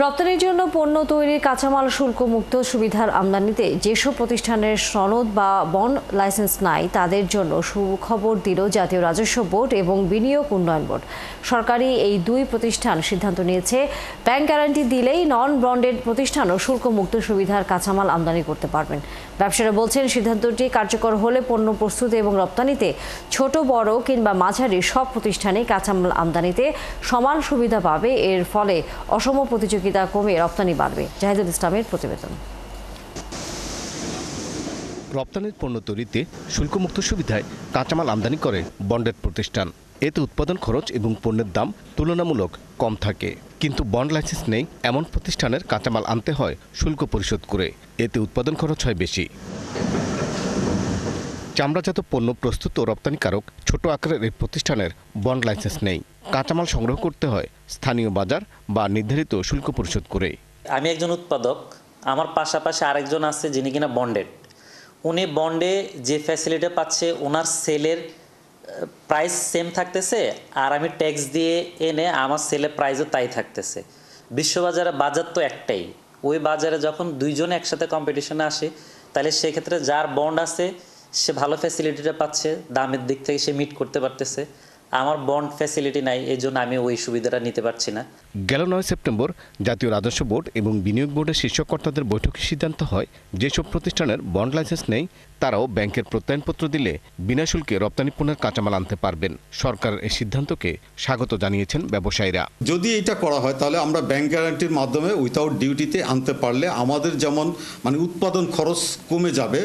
রপ্তানির জন্য পণ্য তৈরির কাঁচামাল শুল্কমুক্ত সুবিধার আমদানিতে যেসব প্রতিষ্ঠানের সনদ বা বন্ড লাইসেন্স নাই তাদের জন্য সুখবর দিল জাতীয় রাজস্ব বোর্ড এবং বিনিয়োগ উন্নয়ন বোর্ড। সরকারি এই দুই প্রতিষ্ঠান সিদ্ধান্ত নিয়েছে, ব্যাংক গ্যারান্টি দিলেই নন বন্ডেড প্রতিষ্ঠানও শুল্কমুক্ত সুবিধার কাঁচামাল আমদানি করতে পারবেন। ব্যবসায়ীরা বলছেন, সিদ্ধান্তটি কার্যকর হলে পণ্য প্রস্তুত এবং রপ্তানিতে ছোট বড় কিংবা মাঝারি সব প্রতিষ্ঠানেই কাঁচামাল আমদানিতে সমান সুবিধা পাবে। এর ফলে অসম প্রতিযোগিতা কমে রপ্তানি বাড়বে। জাহিদুল ইসলামের প্রতিবেদন। রপ্তানির পণ্য তৈরিতে শুল্কমুক্ত সুবিধায় কাঁচামাল আমদানি করে বন্ডেড প্রতিষ্ঠান। এতে উৎপাদন খরচ এবং পণ্যের দাম তুলনামূলক কম থাকে। কিন্তু বন্ড লাইসেন্স নেই এমন প্রতিষ্ঠানের কাঁচামাল আনতে হয় শুল্ক পরিশোধ করে। এতে উৎপাদন খরচ হয় বেশি। চামড়াজাত পণ্য প্রস্তুত ও রপ্তানিকারক ছোট আকারের এই প্রতিষ্ঠানের বন্ড লাইসেন্স নেই। কাঁচামাল সংগ্রহ করতে হয় স্থানীয় বাজার বা নির্ধারিত শুল্ক পরিশোধ করে। আমি একজন উৎপাদক, আমার পাশাপাশি আরেকজন আছে যিনি কিনা বন্ডেড। উনি বন্ডে যে ফ্যাসিলিটি পাচ্ছে, ওনার সেলের প্রাইস সেম থাকতেছে, আর আমি ট্যাক্স দিয়ে এনে আমার সেলের প্রাইসও তাই থাকতেছে। বিশ্ববাজারে বাজার তো একটাই। ওই বাজারে যখন দুইজনে একসাথে কম্পিটিশনে আসে, তাহলে সেক্ষেত্রে যার বন্ড আছে সে ভালো ফ্যাসিলিটিটা পাচ্ছে, দামের দিক থেকে সে মিট করতে পারতেছে। আমার বন্ড ফ্যাসিলিটি নাই, এই জন্য আমি ওই সুবিধাটা নিতে পারছি না। গেল 9 সেপ্টেম্বর জাতীয় রাজস্ব বোর্ড এবং বিনিয়োগ বোর্ডের শীর্ষ কর্তাদের বৈঠকে সিদ্ধান্ত হয়, যেসব প্রতিষ্ঠানের বন্ড লাইসেন্স নেই তারাও ব্যাংকের প্রত্যয়নপত্র দিলে বিনা শুল্কে রপ্তানি পণ্যের কাঁচামাল আনতে পারবেন। সরকারের এই সিদ্ধান্তকে স্বাগত জানিয়েছেন ব্যবসায়ীরা। যদি এটা করা হয় তাহলে আমরা ব্যাংক গ্যারান্টির মাধ্যমে উইথাউট ডিউটিতে আনতে পারলে আমাদের যেমন উৎপাদন খরচ কমে যাবে,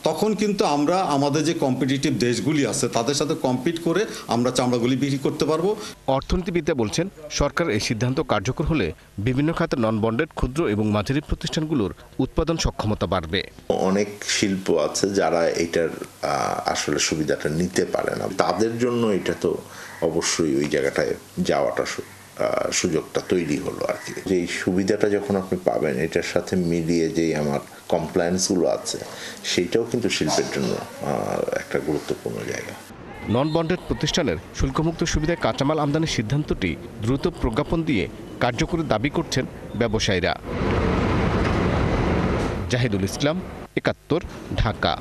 তখন কিন্তু আমরা আমাদের যে কম্পিটিটিভ দেশগুলি আছে তাদের সাথে কম্পিট করে আমরা চামড়াগুলি বিক্রি করতে পারবো। অর্থনীতিবিদরা বলছেন, সরকার এই সিদ্ধান্ত কার্যকর হলে বিভিন্ন খাতে নন বন্ডেড ক্ষুদ্র এবং মাঝারি প্রতিষ্ঠানগুলোর উৎপাদন সক্ষমতা বাড়বে। অনেক শিল্প আছে যারা এটার আসলে সুবিধাটা নিতে পারে না, তাদের জন্য এটা তো অবশ্যই ওই জায়গাটায় যাওয়াটা সুযোগটা তৈরি হলো আর কি। যে সুবিধাটা যখন আপনি পাবেন, এটার সাথে মিলিয়ে যে আমার কমপ্লায়েন্সগুলো আছে, সেইটাও কিন্তু শিল্পের জন্য একটা গুরুত্বপূর্ণ জায়গা। নন বন্ডেড প্রতিষ্ঠানের শুল্কমুক্ত সুবিধায় কাঁচামাল আমদানির সিদ্ধান্তটি দ্রুত প্রজ্ঞাপন দিয়ে কার্যকরী দাবি করছেন ব্যবসায়ীরা। জাহিদুল ইসলাম, ৭১, ঢাকা।